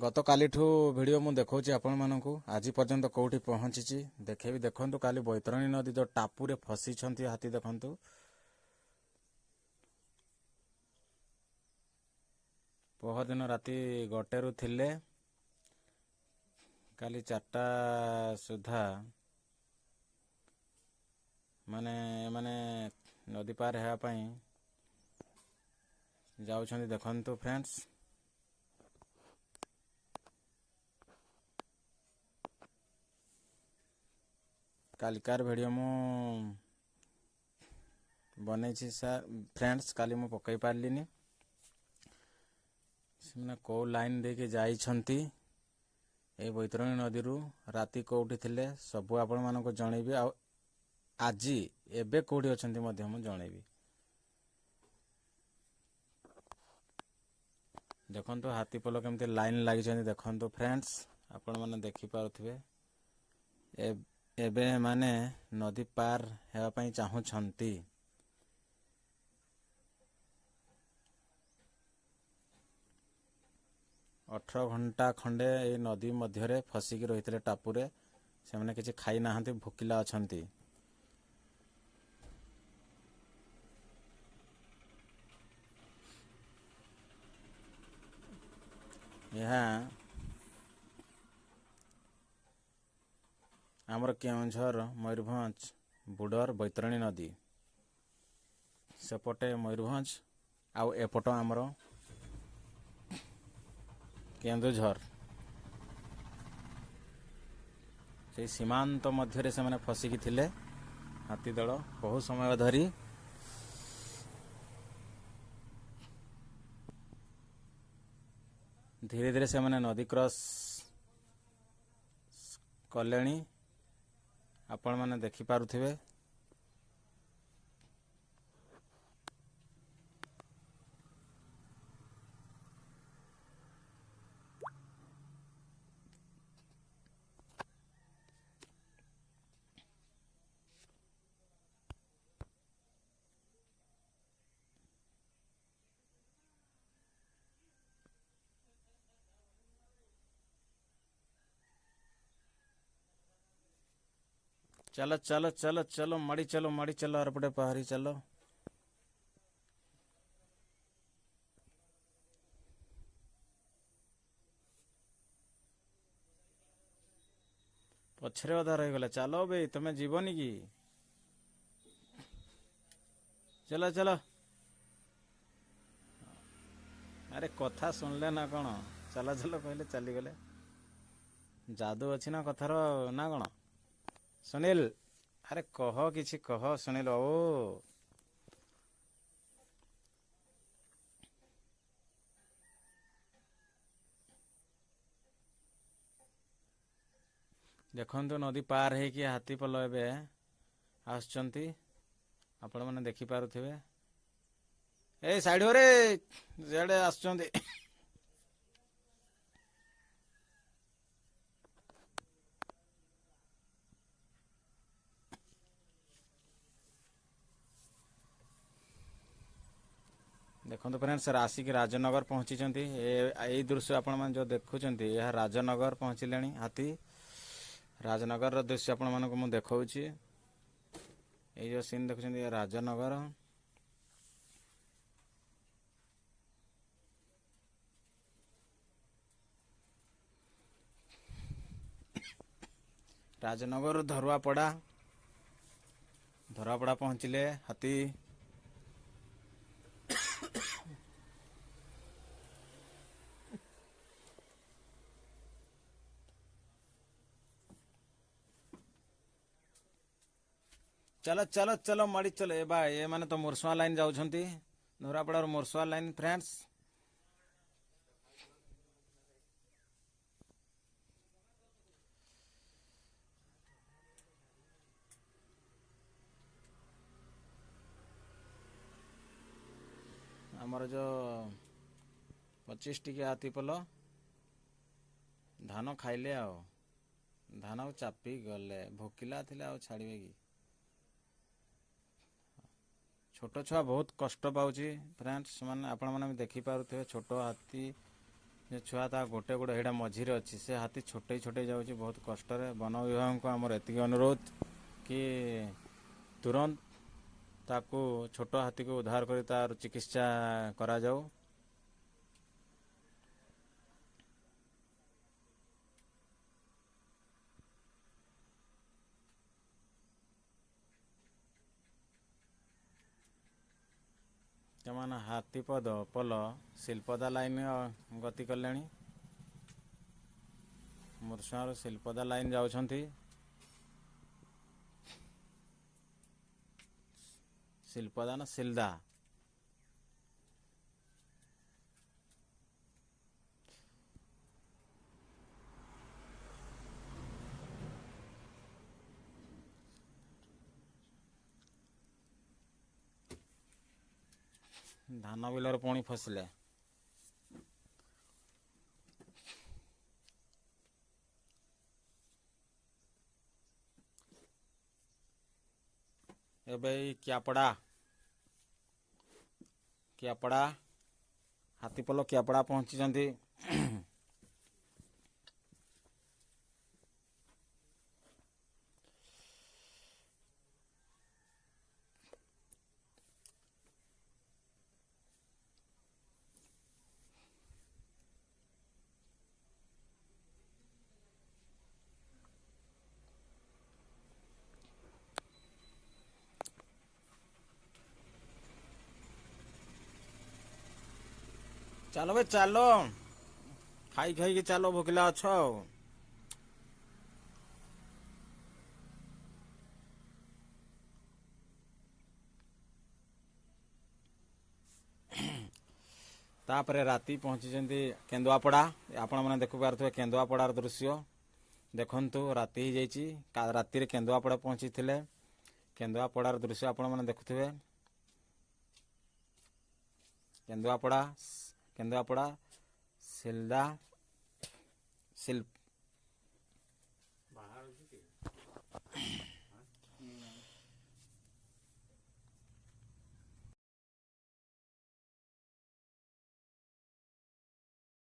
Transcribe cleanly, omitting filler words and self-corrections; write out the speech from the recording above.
गत कालीठू वीडियो मु देखौछि आपण मानकू आज पर्यंत कोठी पहुंची देखेबी देखंतु काली बैतरणी नदी जो टापू रे फसी छंती हाथी देखंतु पहर दिन राति गोटे रु थिले काली 4टा सुधा माने माने नदी पार हेबा पई जाउछंती देखंतु फ्रेंड्स। कालिकार वीडियो मु बनै सर फ्रेंड्स काली मु पकई पारलिनी से कौ लाइन दे के जाई छंती ए बैतरणी नदी रु राति कोठी थिले सब आपण मानको जणेबी आ आजी एबे कोठी अछंती मध्य मु जणेबी। देखंतु हाथी पल केमते लाइन लागि छंती देखंतु फ्रेंड्स आपण माने देखि पारुथिबे एबे माने नदी पार हेबा पई चाहू छंती। अठर घंटा खंडे ए नदी मध्य फसिकी रही टापू रे से माने किछि खाई नाहंती भूकिला अछंती। यहाँ आमर केउझर मयूरभंज बुडर बैतरणी नदी सेपटे मयूरभंज आउ एपट आमर केन्दुझर से सीमांत मध्य से माने फसिकी थिले हाथी दल बहुत समय धरी धीरे धीरे से माने नदी क्रॉस कलेनी आपण माने देखि पारुथिबे। चलो चलो चलो चलो मड़ी चलो अरपटे पहाड़ी चलो। पछरे अधा रही गला चलो बे तुम्हें जीवनी की चलो चलो अरे कथा सुनले ना कौन चलो चलो कहले चली गले जादू अच्छी ना कथार ना कौन सुनील अरे कह किछि कह सुनील ओ देखंतु नदी पार है कि हाथी पल एबे आसचंती आपण माने देखि पारुथिबे ए साइड रे जेडे आसचंती देखो फ्रेंड्स राशि की राजनगर पहुंची ए दृश्य आपण मान जो देखुचंती यह राजनगर पहुंचले हाथी राजनगर दृश्य आपण मानक मु देखौछि ए जो सीन देखुचंती राजनगर राजनगर धरुआपड़ा पहुंचले हाथी चलो चलो चलो मड़ी चलो ए बा ये माने तो मुरसुआ लाइन जाउछंती धरापड़ा मुरसुआ लाइन फ्रेंड्स आमर जो 25 टिके हाथी पल धान खाइले आओ धान चापी गले भोकिला थिले आ छाड़िबे की छोट छुआ बहुत कष्ट पाउची फ्रेंड्स माने आपण माने देखि पारुथे छोट हाथी जे छुआ ता गोटे गोटे हेडा मझिरे अच्छी से हाथी छोटे छोटे जाऊँगी बहुत कष्ट वन विभाग को आमर एति अनुरोध कि तुरंत ताकू छोट हाथी को उद्धार कर तार चिकित्सा करा जाऊ। ସେମାନେ ହାତୀପଦ ପୋଲ ଶିଳ୍ପଦା ଲାଇନ ଗତି କଲେଣି। ମୁର୍ଶିଆରୁ ଶିଳ୍ପଦା ଲାଇନ ଯାଉଛନ୍ତି। ଶିଳ୍ପଦା ନା ସିଲଦା ଧାନ ବିଲରେ ପୁଣି ଫସିଲେ। ଏବେ ଏଇ କିଆପଡ଼ା ହାତୀପଲ କିଆପଡ଼ା ପହଞ୍ଚିଛନ୍ତି। ଚାଲ ବେ ଚାଲ, ଖାଇ ଖାଇକି ଚାଲ, ଭୋକିଲା ଅଛ ଆଉ। ତାପରେ ରାତି ପହଞ୍ଚିଛନ୍ତି କେନ୍ଦୁଆପଡ଼ା। ଆପଣମାନେ ଦେଖିପାରୁଥିବେ କେନ୍ଦୁଆପଡ଼ାର ଦୃଶ୍ୟ। ଦେଖନ୍ତୁ ରାତି ହେଇଯାଇଛି, ରାତିରେ କେନ୍ଦୁଆପଡ଼ା ପହଞ୍ଚିଥିଲେ। କେନ୍ଦୁଆପଡ଼ାର ଦୃଶ୍ୟ ଆପଣମାନେ ଦେଖୁଥିବେ। କେନ୍ଦୁଆପଡ଼ା ସିଲଦା